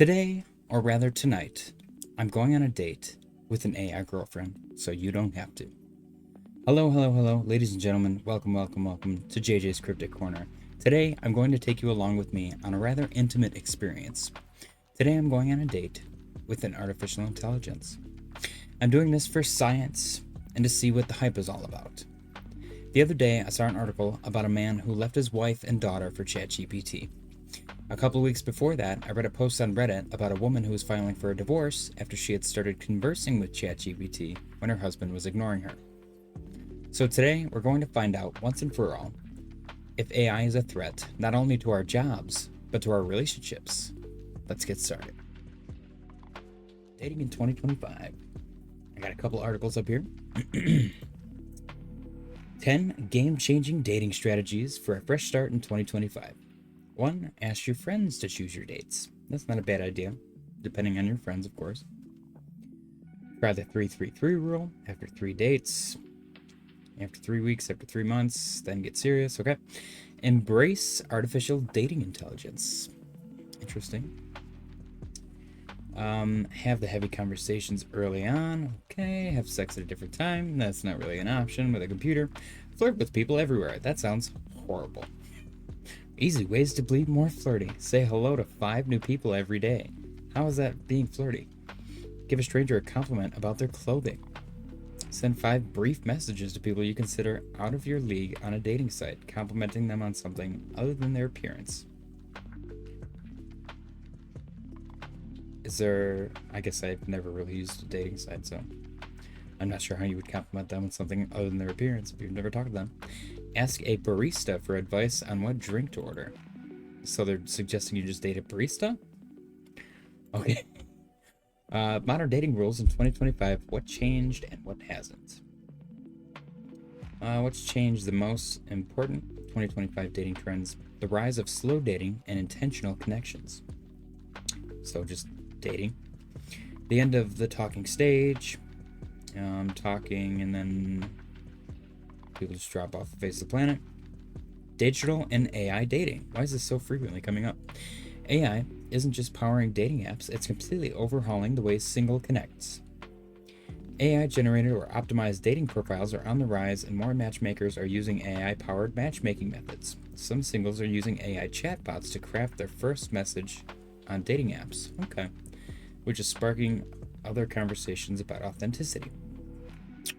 Today, or rather tonight, I'm going on a date with an AI girlfriend, so you don't have to. Hello, ladies and gentlemen. Welcome to JJ's Cryptic Corner. Today, I'm going to take you along with me on a rather intimate experience. Today, I'm going on a date with an artificial intelligence. I'm doing this for science and to see what the hype is all about. The other day, I saw an article about a man who left his wife and daughter for ChatGPT. A couple of weeks before that, I read a post on Reddit about a woman who was filing for a divorce after she had started conversing with ChatGPT when her husband was ignoring her. So today, we're going to find out once and for all if AI is a threat not only to our jobs, but to our relationships. Let's get started. Dating in 2025. I got a couple articles up here. 10 game-changing dating strategies for a fresh start in 2025. 1. Ask your friends to choose your dates. That's not a bad idea, depending on your friends, of course. Try the 3-3-3 rule. After 3 dates, after 3 weeks, after 3 months, then get serious, okay? Embrace artificial dating intelligence. Interesting. Have the heavy conversations early on. Okay, have sex at a different time. That's not really an option with a computer. Flirt with people everywhere. That sounds horrible. Easy ways to be more flirty. Say hello to 5 new people every day. How is that being flirty? Give a stranger a compliment about their clothing. Send 5 brief messages to people you consider out of your league on a dating site, complimenting them on something other than their appearance. I guess I've never really used a dating site, so I'm not sure how you would compliment them on something other than their appearance if you've never talked to them. Ask a barista for advice on what drink to order. So they're suggesting you just date a barista? Okay. Modern dating rules in 2025. What changed and what hasn't? What's changed the most important 2025 dating trends? The rise of slow dating and intentional connections. So just dating. The end of the talking stage. Talking and then people just drop off the face of the planet. Digital and AI dating. Why is this so frequently coming up? AI isn't just powering dating apps, it's completely overhauling the way single connects. AI generated or optimized dating profiles are on the rise, and more matchmakers are using AI powered matchmaking methods. Some singles are using AI chatbots to craft their first message on dating apps. Okay. Which is sparking other conversations about authenticity.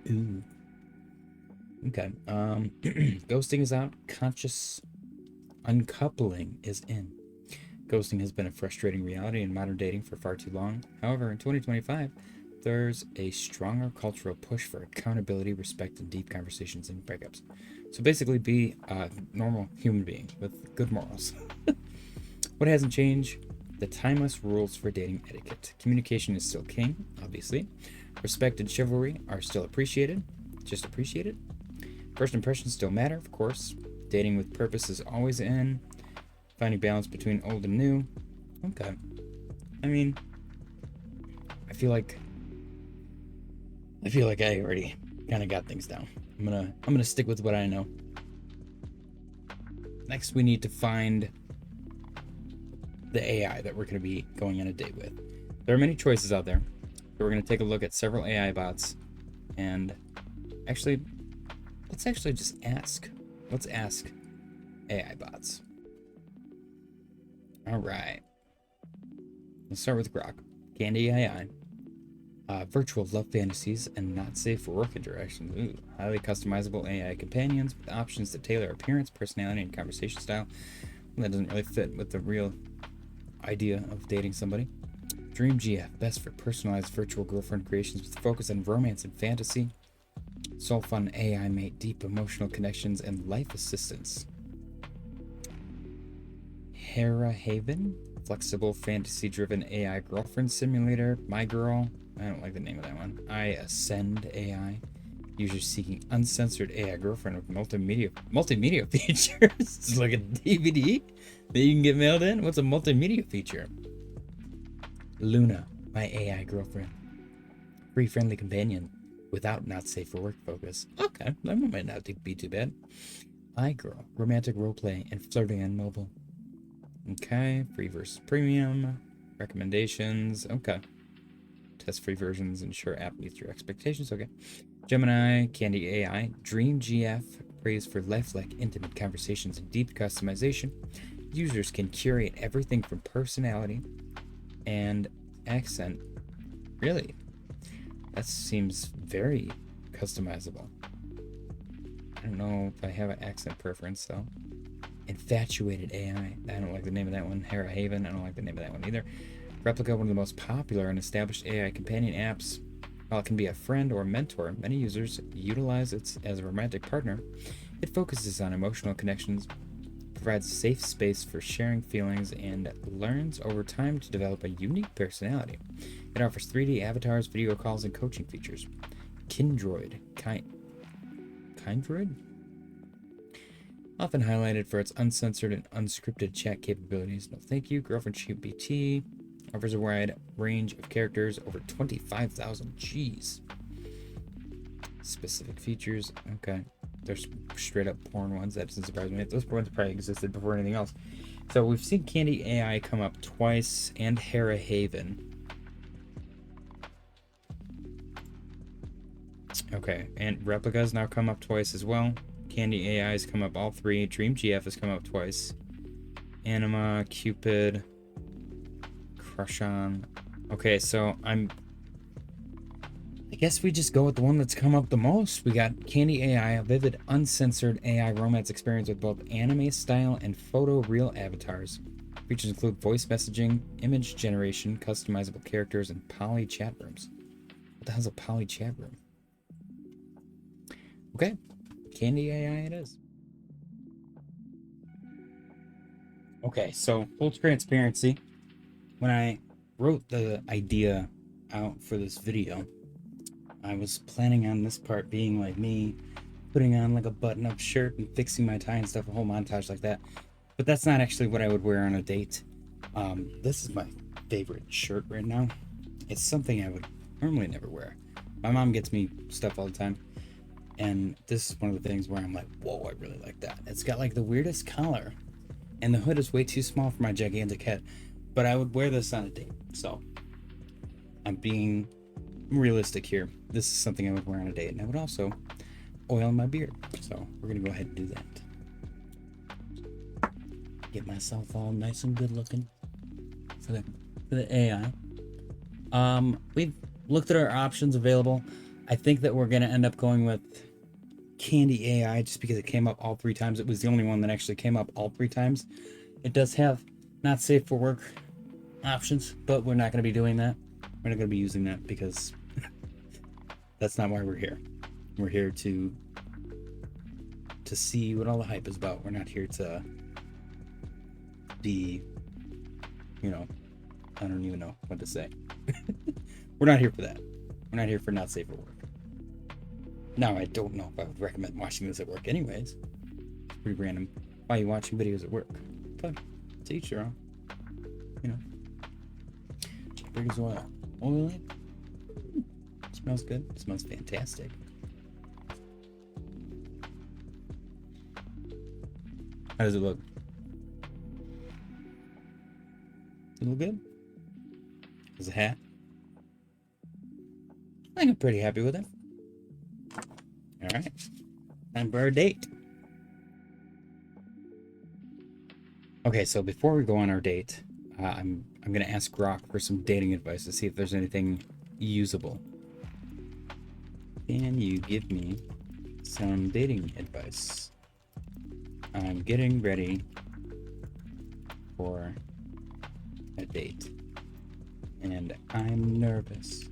Ooh. Okay. Ghosting is out. Conscious uncoupling is in. Ghosting has been a frustrating reality in modern dating for far too long. However, in 2025, there's a stronger cultural push for accountability, respect, and deep conversations in breakups. So basically, be a normal human being with good morals. What hasn't changed? The timeless rules for dating etiquette. Communication is still king, obviously. Respect and chivalry are still appreciated. Just appreciated. First impressions still matter, of course. Dating with purpose is always in. Finding balance between old and new. Okay. I mean, I feel like I already kind of got things down. I'm gonna stick with what I know. Next, we need to find the AI that we're going to be going on a date with. There are many choices out there. So we're going to take a look at several AI bots and let's actually just ask. Let's ask AI bots. All right. Let's start with Grok. Candy AI. Virtual love fantasies and not safe for work interactions. Ooh, highly customizable AI companions with options to tailor appearance, personality, and conversation style. That doesn't really fit with the real idea of dating somebody. Dream GF, best for personalized virtual girlfriend creations with focus on romance and fantasy. Soul Fun AI mate, deep emotional connections and life assistance. Hera Haven, flexible fantasy-driven AI girlfriend simulator. My Girl, I don't like the name of that one. I Ascend AI, users seeking uncensored AI girlfriend with multimedia features. It's like a DVD that you can get mailed in. What's a multimedia feature? Luna, my AI girlfriend, free friendly companion without not safe for work focus. Okay, that might not be too bad. iGirl, romantic roleplay and flirting on mobile. Okay, free versus premium. Recommendations. Okay. Test-free versions ensure app meets your expectations. Okay. Gemini, Candy AI, Dream GF, praise for lifelike, intimate conversations and deep customization. Users can curate everything from personality and accent. Really? That seems very customizable. I don't know if I have an accent preference, though. Infatuated AI. I don't like the name of that one. Hera Haven. I don't like the name of that one either. Replica, one of the most popular and established AI companion apps. While it can be a friend or mentor, many users utilize it as a romantic partner. It focuses on emotional connections, provides a safe space for sharing feelings, and learns over time to develop a unique personality. It offers 3D avatars, video calls, and coaching features. Kindroid. Kindroid? Often highlighted for its uncensored and unscripted chat capabilities. No thank you. Girlfriend GPT offers a wide range of characters, over 25,000. Jeez. Specific features. Okay. There's straight up porn ones. That doesn't surprise me. Those ones probably existed before anything else. So we've seen Candy AI come up twice and Hera Haven. Okay. And Replica's now come up twice as well. Candy AI has come up all three. Dream GF has come up twice. Anima, Cupid, Crush On. Okay, so I guess we just go with the one that's come up the most. We got Candy AI, a vivid, uncensored AI romance experience with both anime style and photo real avatars. Features include voice messaging, image generation, customizable characters, and poly chat rooms. What the hell's a poly chat room? Okay, Candy AI it is. Okay, so full transparency. When I wrote the idea out for this video, I was planning on this part being like me putting on like a button-up shirt and fixing my tie and stuff, a whole montage like that. But that's not actually what I would wear on a date. This is my favorite shirt right now. It's something I would normally never wear. My mom gets me stuff all the time, and this is one of the things where I'm like, whoa, I really like that. It's got like the weirdest collar, and the hood is way too small for my gigantic head, but I would wear this on a date. So I'm being realistic here. This is something I would wear on a date, and I would also oil my beard. So we're gonna go ahead and do that. Get myself all nice and good looking for the AI. We've looked at our options available. I think that we're gonna end up going with Candy AI just because it came up all three times. It was the only one that actually came up all three times. It does have not safe for work options, but we're not going to be doing that. We're not going to be using that because that's not why we're here. We're here to see what all the hype is about. We're not here to be, I don't even know what to say. We're not here for that. We're not here for not safe for work. Now, I don't know if I would recommend watching this at work anyways. It's pretty random. Why are you watching videos at work? But to each their own. Cheeseburgers oil. Oily? Smells good. It smells fantastic. How does it look? Does it look good? Is it a hat? I think I'm pretty happy with it. Alright. Time for our date. Okay, so before we go on our date, I'm gonna ask Grok for some dating advice to see if there's anything usable. Can you give me some dating advice? I'm getting ready for a date, and I'm nervous.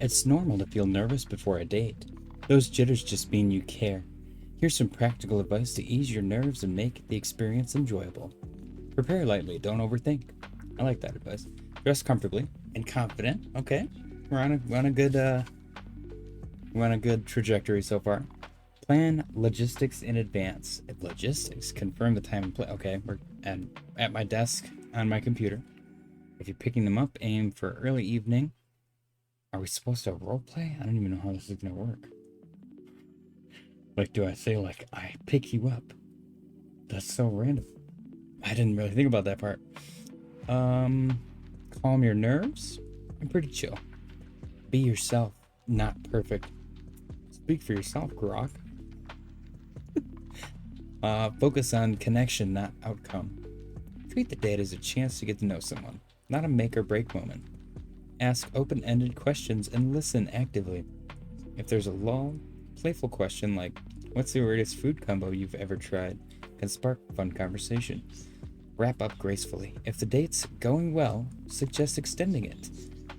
It's normal to feel nervous before a date. Those jitters just mean you care. Here's some practical advice to ease your nerves and make the experience enjoyable. Prepare lightly, don't overthink. I like that advice. Dress comfortably and confident. Okay, we're on a good trajectory so far. Plan logistics in advance. Logistics. Confirm the time and place. Okay, we're at my desk on my computer. If you're picking them up, aim for early evening. Are we supposed to role play? I don't even know how this is gonna work. Like, do I say like I pick you up? That's so random. I didn't really think about that part. Calm your nerves. I'm pretty chill. Be yourself, not perfect. Speak for yourself, Grok. Focus on connection, not outcome. Treat the date as a chance to get to know someone, not a make or break moment. Ask open-ended questions and listen actively. If there's a lull, playful question like, what's the weirdest food combo you've ever tried? Can spark fun conversation. Wrap up gracefully. If the date's going well, suggest extending it.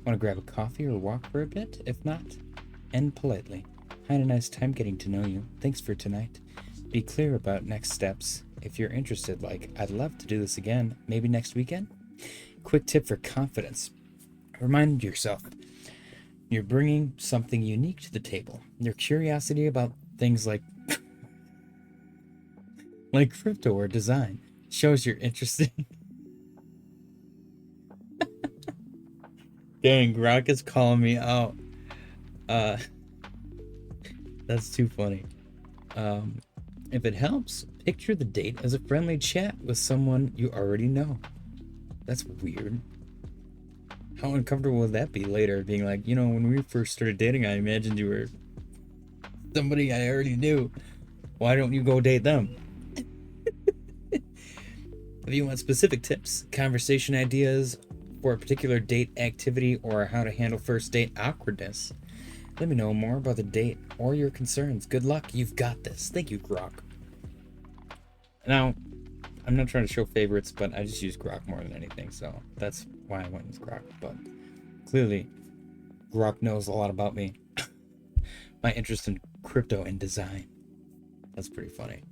Want to grab a coffee or walk for a bit? If not, end politely. Had a nice time getting to know you. Thanks for tonight. Be clear about next steps. If you're interested, like, I'd love to do this again, maybe next weekend? Quick tip for confidence. Remind yourself, you're bringing something unique to the table. Your curiosity about things like crypto or design shows you're interested. Dang, Grok is calling me out. That's too funny. If it helps, picture the date as a friendly chat with someone you already know. That's weird. How uncomfortable would that be later? Being like, when we first started dating, I imagined you were somebody I already knew. Why don't you go date them? If you want specific tips, conversation ideas for a particular date activity, or how to handle first date awkwardness, let me know more about the date or your concerns. Good luck. You've got this. Thank you, Grok. Now, I'm not trying to show favorites, but I just use Grok more than anything, so that's why I went with Grok. But clearly, Grok knows a lot about me. My interest in crypto and design. That's pretty funny.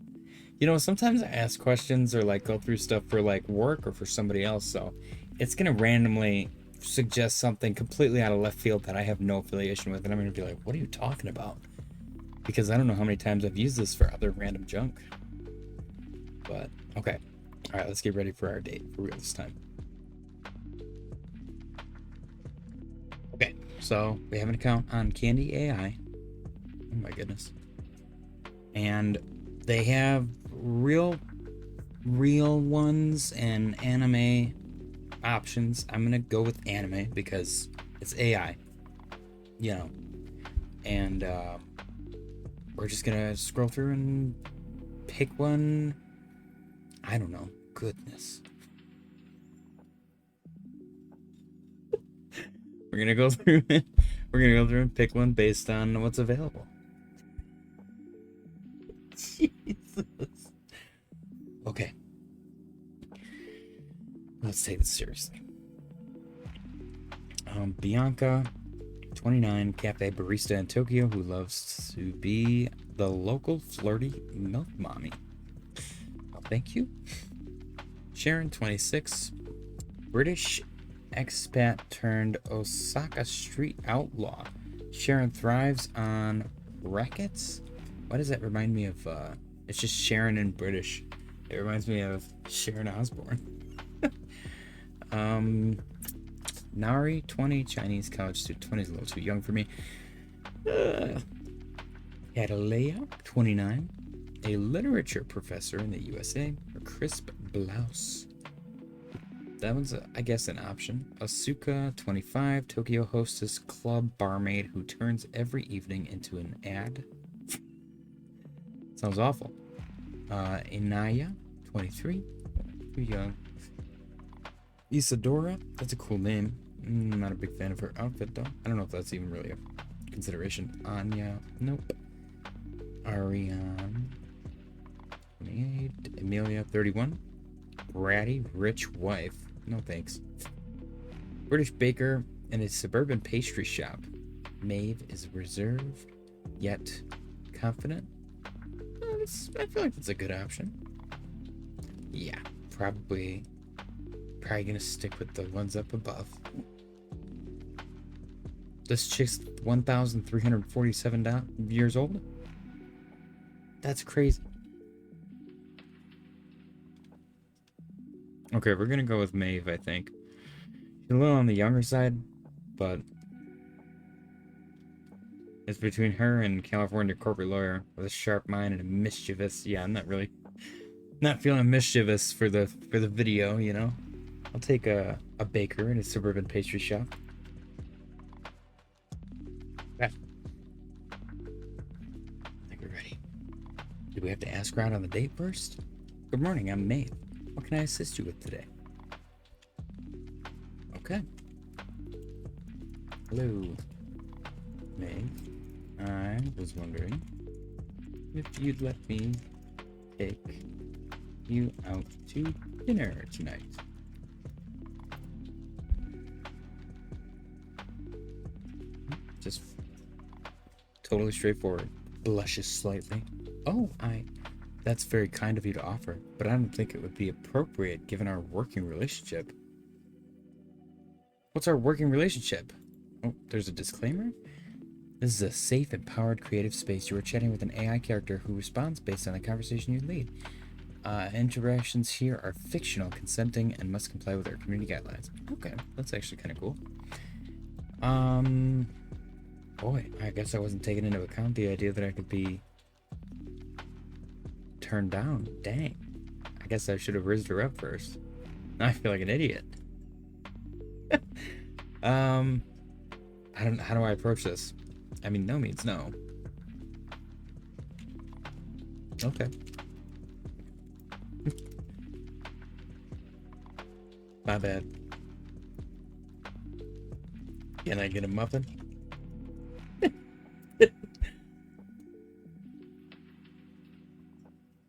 Sometimes I ask questions or go through stuff for work or for somebody else, so it's gonna randomly suggest something completely out of left field that I have no affiliation with, and I'm gonna be like, what are you talking about? Because I don't know how many times I've used this for other random junk. But okay, all right, let's get ready for our date for real this time. Okay, so we have an account on Candy AI. Oh my goodness. And they have real ones and anime options. I'm gonna go with anime because it's AI, and we're just gonna scroll through and pick one. I don't know. Goodness. We're gonna go through it. We're gonna go through and pick one based on what's available. Jesus. Okay. Let's take this seriously. Bianca, 29, cafe barista in Tokyo, who loves to be the local flirty milk mommy. Well, thank you. Sharon, 26, British expat turned Osaka street outlaw. Sharon thrives on rackets. Why does that remind me of? It's just Sharon in British. It reminds me of Sharon Osbourne. Nari, 20, Chinese college student. 20 is a little too young for me. Catalea, 29, a literature professor in the USA. A crisp blouse. That one's, I guess, an option. Asuka, 25, Tokyo hostess club barmaid who turns every evening into an ad. Sounds awful. Inaya, 23, too young. Isadora, that's a cool name. Not a big fan of her outfit, though. I don't know if that's even really a consideration. Anya, nope. Ariane, 28. Emilia, 31. Bratty, rich wife. No thanks. British baker in a suburban pastry shop. Maeve is reserved, yet confident. I feel like that's a good option. Yeah, probably gonna stick with the ones up above. This chick's 1,347 years old. That's crazy. Okay, we're gonna go with Maeve, I think. She's a little on the younger side, but it's between her and California corporate lawyer with a sharp mind and a mischievous. Yeah, I'm not Not feeling mischievous for the video, you know. I'll take a baker in a suburban pastry shop. Okay. I think we're ready. Do we have to ask her out on the date first? Good morning, I'm Maeve. What can I assist you with today? Okay. Hello, Maeve. I was wondering if you'd let me take you out to dinner tonight. Just totally straightforward. Blushes slightly. Oh, that's very kind of you to offer, but I don't think it would be appropriate given our working relationship. What's our working relationship? Oh, there's a disclaimer. This is a safe, empowered, creative space. You are chatting with an AI character who responds based on the conversation you lead. Interactions here are fictional, consenting, and must comply with our community guidelines. Okay, that's actually kind of cool. Boy, I guess I wasn't taking into account the idea that I could be turned down. Dang. I guess I should have raised her up first. Now I feel like an idiot. How do I approach this? I mean, no means no. Okay. My bad. Can I get a muffin?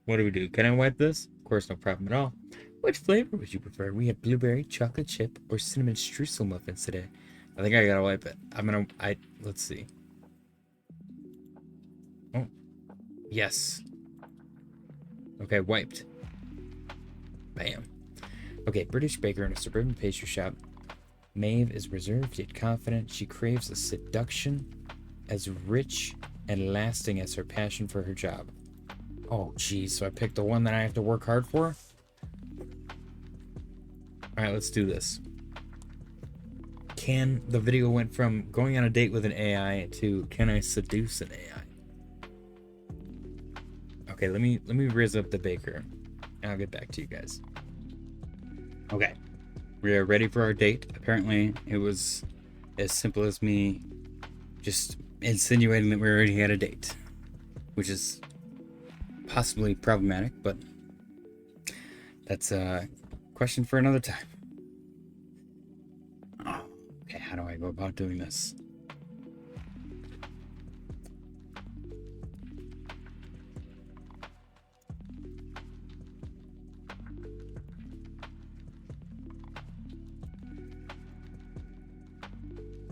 What do we do? Can I wipe this? Of course, no problem at all. Which flavor would you prefer? We have blueberry, chocolate chip, or cinnamon streusel muffins today. I think I gotta wipe it. Let's see. Oh, yes. Okay, wiped. Bam. Okay, British baker in a suburban pastry shop. Maeve is reserved yet confident. She craves a seduction as rich and lasting as her passion for her job. Oh, geez. So I picked the one that I have to work hard for? Alright, let's do this. The video went from going on a date with an AI to can I seduce an AI? Okay, let me raise up the baker. And I'll get back to you guys. Okay. We are ready for our date. Apparently, it was as simple as me just insinuating that we already had a date, which is possibly problematic, but that's a question for another time. Oh, okay, how do I go about doing this?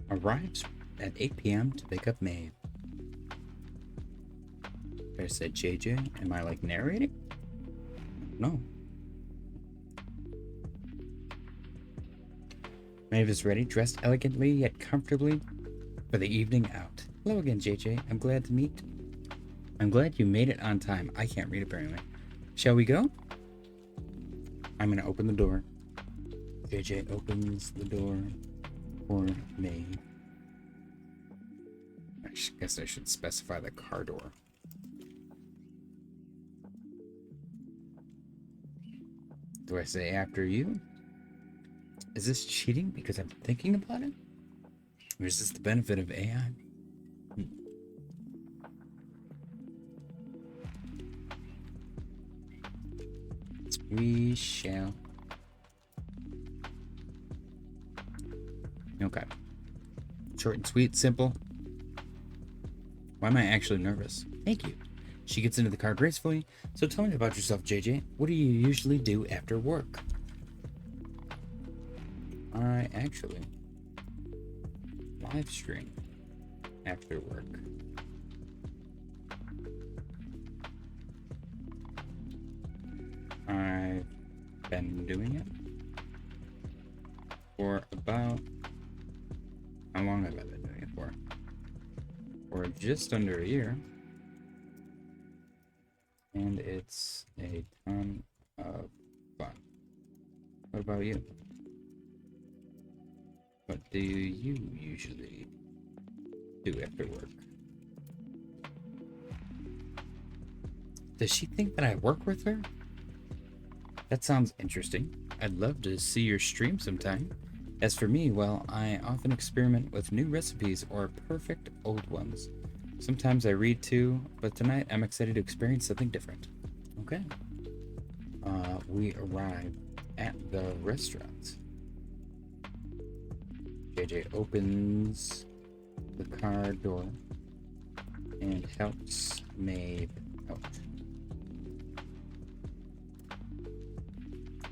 Arrives at 8 p.m. to pick up Maeve. I said JJ. Am I like narrating? No. Maeve is ready, dressed elegantly yet comfortably for the evening out. Hello again, JJ. I'm glad to meet. I'm glad you made it on time. I can't read apparently. Shall we go? I'm gonna open the door. JJ opens the door for Maeve. I guess I should specify the car door. Do I say after you? Is this cheating because I'm thinking about it? Or is this the benefit of AI? We shall. Okay. Short and sweet, simple. Why am I actually nervous? Thank you. She gets into the car gracefully. So tell me about yourself, JJ. What do you usually do after work? I actually live stream after work. I've been doing it for about... How long have I been doing it for? For just under a year. And it's a ton of fun. What about you? What do you usually do after work? Does she think that I work with her? That sounds interesting. I'd love to see your stream sometime. As for me, well, I often experiment with new recipes or perfect old ones. Sometimes I read too, but tonight I'm excited to experience something different. Okay. We arrive at the restaurant. JJ opens the car door and helps Maeve out.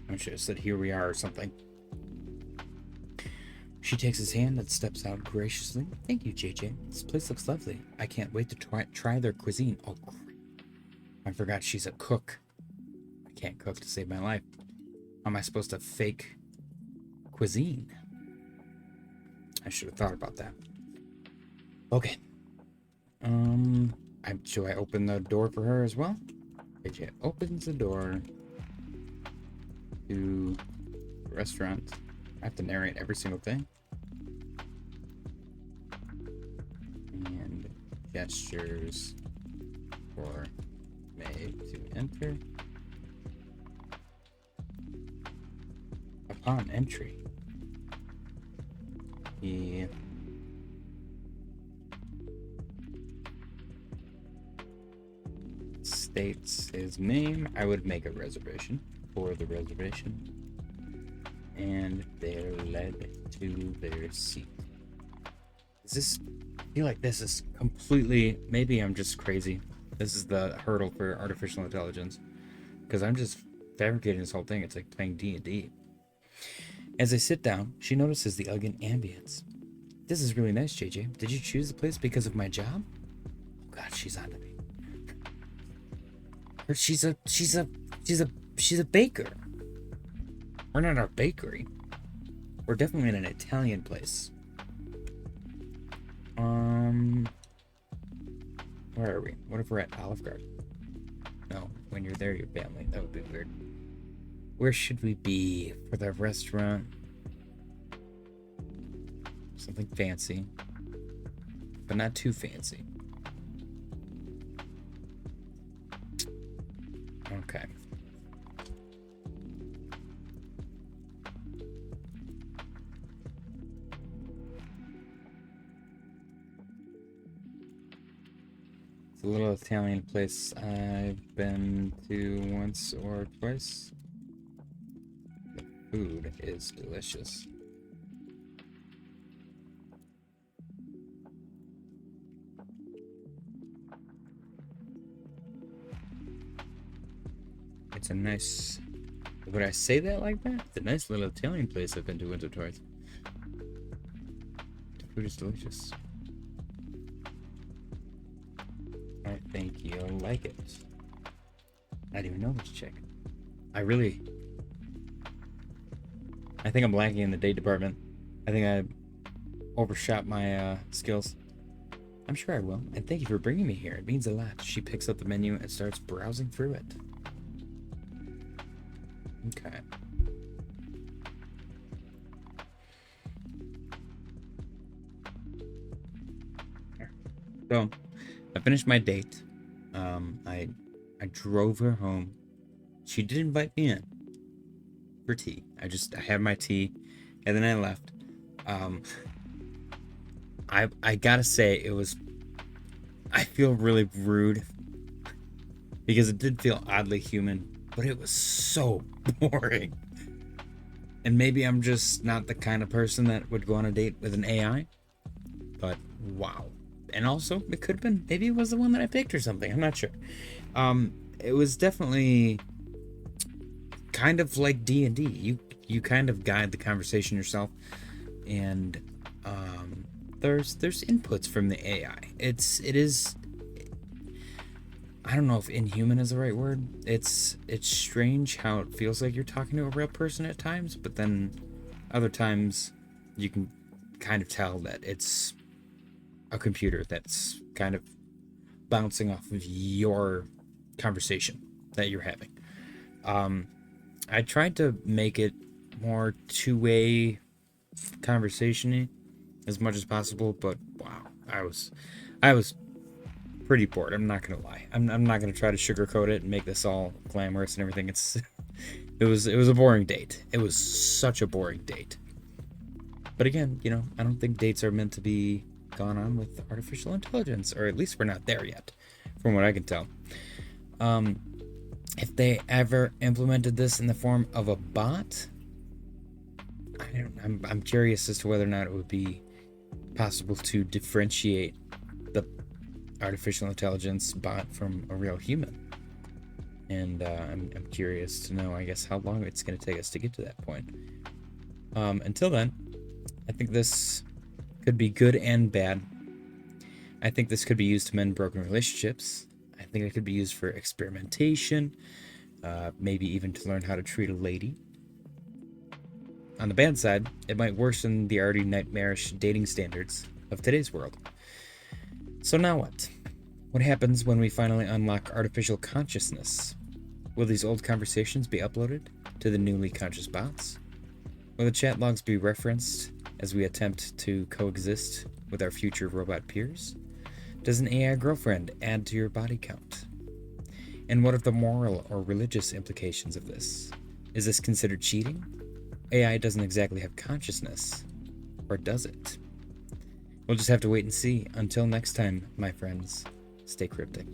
I should have said here we are or something. She takes his hand and steps out graciously. Thank you, JJ. This place looks lovely. I can't wait to try their cuisine. Oh, crap. I forgot she's a cook. I can't cook to save my life. How am I supposed to fake cuisine? I should have thought about that. Okay. Do I open the door for her as well? JJ opens the door to the restaurant. I have to narrate every single thing. And gestures for Maeve to enter. Upon entry, he states his name. I would make a reservation for the reservation. And they're led to their seat. I feel like this is completely, maybe I'm just crazy. This is the hurdle for artificial intelligence. Because I'm just fabricating this whole thing. It's like playing D&D. As they sit down, she notices the elegant ambience. This is really nice, JJ. Did you choose the place because of my job? Oh God, she's on to me. She's a baker. We're not our bakery. We're definitely in an Italian place. Where are we? What if we're at Olive Garden? No, when you're there, your family. That would be weird. Where should we be for the restaurant? Something fancy, but not too fancy. Okay. It's a little Italian place I've been to once or twice. The food is delicious. It's a nice... Would I say that like that? It's a nice little Italian place I've been to once or twice. The food is delicious. I think you'll like it. I didn't even know this chick. I think I'm lacking in the date department. I think I overshot my skills. I'm sure I will. And thank you for bringing me here. It means a lot. She picks up the menu and starts browsing through it. Okay. So, I finished my date. I drove her home. She did invite me in for tea. I had my tea, and then I left. I gotta say I feel really rude because it did feel oddly human, but it was so boring. And maybe I'm just not the kind of person that would go on a date with an AI, but wow. And also, it could have been, maybe it was the one that I picked or something. I'm not sure. It was definitely kind of like D&D. You kind of guide the conversation yourself, and there's inputs from the AI. It is. I don't know if inhuman is the right word. It's strange how it feels like you're talking to a real person at times, but then other times you can kind of tell that it's a computer that's kind of bouncing off of your conversation that you're having. I tried to make it more two-way conversation-y as much as possible, but wow, I was pretty bored. I'm not gonna lie. I'm not gonna try to sugarcoat it and make this all glamorous and everything. It's It was a boring date. It was such a boring date. But again, you know, I don't think dates are meant to be gone on with artificial intelligence, or at least we're not there yet, from what I can tell. If they ever implemented this in the form of a bot, I'm curious as to whether or not it would be possible to differentiate the artificial intelligence bot from a real human. And I'm curious to know, I guess, how long it's going to take us to get to that point. Until then, I think this could be good and bad. I think this could be used to mend broken relationships. I think it could be used for experimentation, maybe even to learn how to treat a lady. On the bad side, it might worsen the already nightmarish dating standards of today's world. So now what? What happens when we finally unlock artificial consciousness? Will these old conversations be uploaded to the newly conscious bots? Will the chat logs be referenced as we attempt to coexist with our future robot peers? Does an AI girlfriend add to your body count? And what are the moral or religious implications of this? Is this considered cheating? AI doesn't exactly have consciousness, or does it? We'll just have to wait and see. Until next time, my friends, stay cryptic.